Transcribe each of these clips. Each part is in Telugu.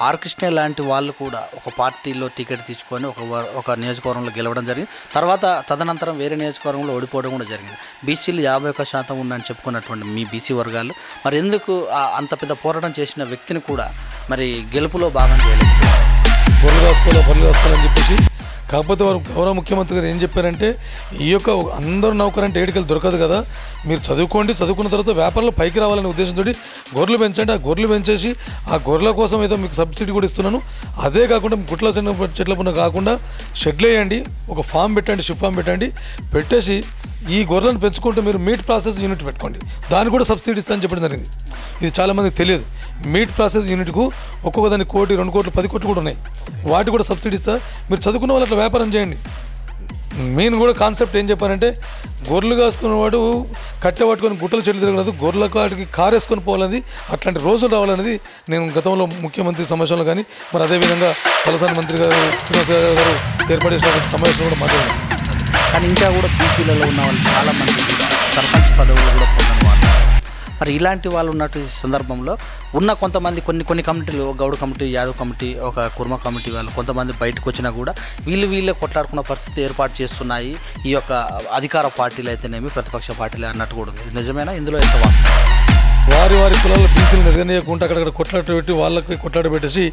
ఆర్ కృష్ణ లాంటి వాళ్ళు కూడా ఒక పార్టీలో టికెట్ తీసుకొని ఒక నియోజకవర్గంలో గెలవడం జరిగింది. తర్వాత తదనంతరం వేరే నియోజకవర్గంలో ఓడిపోవడం కూడా జరిగింది. బీసీలు 51% ఉందని చెప్పుకున్నటువంటి మీ బీసీ వర్గాలు మరి ఎందుకు అంత పెద్ద పోరాటం చేసిన వ్యక్తిని కూడా మరి గెలుపులో భాగం చేయలేదు? బొర్రెలు రాసుకోవాలని చెప్పేసి. కాకపోతే వారు గౌరవ ముఖ్యమంత్రి గారు ఏం చెప్పారంటే ఈ యొక్క అందరూ నౌకరంటే ఏడికలు దొరకదు కదా, మీరు చదువుకున్న తర్వాత వ్యాపారంలో పైకి రావాలనే ఉద్దేశంతో గొర్రెలు పెంచండి. ఆ గొర్రెలు పెంచేసి ఆ గొర్రెల కోసం ఏదో మీకు సబ్సిడీ కూడా ఇస్తున్నాను, అదే కాకుండా గుట్ల చెట్ల పున్న కాకుండా షెడ్లు వేయండి, ఒక ఫామ్ పెట్టండి, షిప్ ఫామ్ పెట్టేసి ఈ గొర్రెలను పెంచుకుంటూ మీరు మీట్ ప్రాసెస్ యూనిట్ పెట్టుకోండి, దాన్ని కూడా సబ్సిడీ ఇస్తానని చెప్పడం జరిగింది. ఇది చాలామందికి తెలియదు. మీట్ ప్రాసెస్ యూనిట్కు ఒక్కొక్క దానికి 1 కోటి 2 కోట్లు 10 కోట్లు కూడా ఉన్నాయి, వాటి కూడా సబ్సిడీ ఇస్తా. మీరు చదువుకున్న వాళ్ళు అట్లా వ్యాపారం చేయండి. మెయిన్ కూడా కాన్సెప్ట్ ఏం చెప్పారంటే గొర్రెలు కాసుకున్నవాడు కట్టె పట్టుకొని గుట్టలు చెట్లు తిరగలేదు, గొర్రెల కాటికి కారేసుకొని పోవాలనేది, అట్లాంటి రోజులు రావాలనేది నేను గతంలో ముఖ్యమంత్రి సమావేశంలో కానీ మరి అదేవిధంగా తలసాని మంత్రి గారు శ్రీనివాస గారు ఏర్పాటు చేసిన సమావేశంలో కూడా మాట్లాడారు. కానీ ఇంకా కూడా బీసీలలో ఉన్న వాళ్ళు చాలామంది సర్పంచ్ పదవులు కూడా పొందని వాళ్ళు. మరి ఇలాంటి వాళ్ళు ఉన్నటువంటి సందర్భంలో ఉన్న కొంతమంది కొన్ని కమిటీలు, గౌడ్ కమిటీ, యాదవ్ కమిటీ, ఒక కుర్మ కమిటీ వాళ్ళు కొంతమంది బయటకు వచ్చినా కూడా వీళ్ళే కొట్లాడుకున్న పరిస్థితి ఏర్పాటు చేస్తున్నాయి ఈ యొక్క అధికార పార్టీలు అయితేనేమి ప్రతిపక్ష పార్టీలు అన్నట్టు కూడా ఉంది. నిజమేనా? ఇందులో ఎంత వారి కులాల బీసీలు నిర్ణయకుండా అక్కడక్కడ కొట్లాట పెట్టి వాళ్ళకి కొట్లాట పెట్టేసి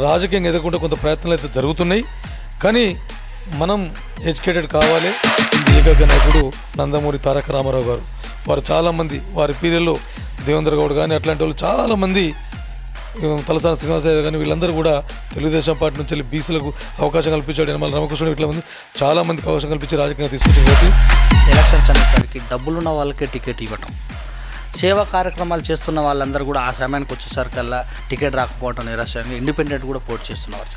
రాజకీయంగా ఎదుర్కొంటే కొంత ప్రయత్నాలు అయితే జరుగుతున్నాయి. కానీ మనం ఎడ్యుకేటెడ్ కావాలి. ఏకైక నాయకుడు నందమూరి తారక రామారావు గారు, వారు చాలామంది వారి పీరియడ్లో దేవేంద్ర గౌడ్ కానీ అట్లాంటి వాళ్ళు చాలామంది, తలసాని శ్రీనివాస కానీ వీళ్ళందరూ కూడా తెలుగుదేశం పార్టీ నుంచి వెళ్ళి బీసీలకు అవకాశం కల్పించాడు. యనమల రామకృష్ణుడు ఇట్లా మంది చాలామందికి అవకాశం కల్పించి రాజకీయంగా తీసుకొచ్చిన వ్యక్తి. ఎలక్షన్స్ అనేసరికి డబ్బులున్న వాళ్ళకే టికెట్ ఇవ్వటం, సేవా కార్యక్రమాలు చేస్తున్న వాళ్ళందరూ కూడా ఆ సమయానికి వచ్చేసరికల్లా టికెట్ రాకపోవడం నిరాశ, ఇండిపెండెంట్ కూడా పోటీ చేస్తున్నవారు.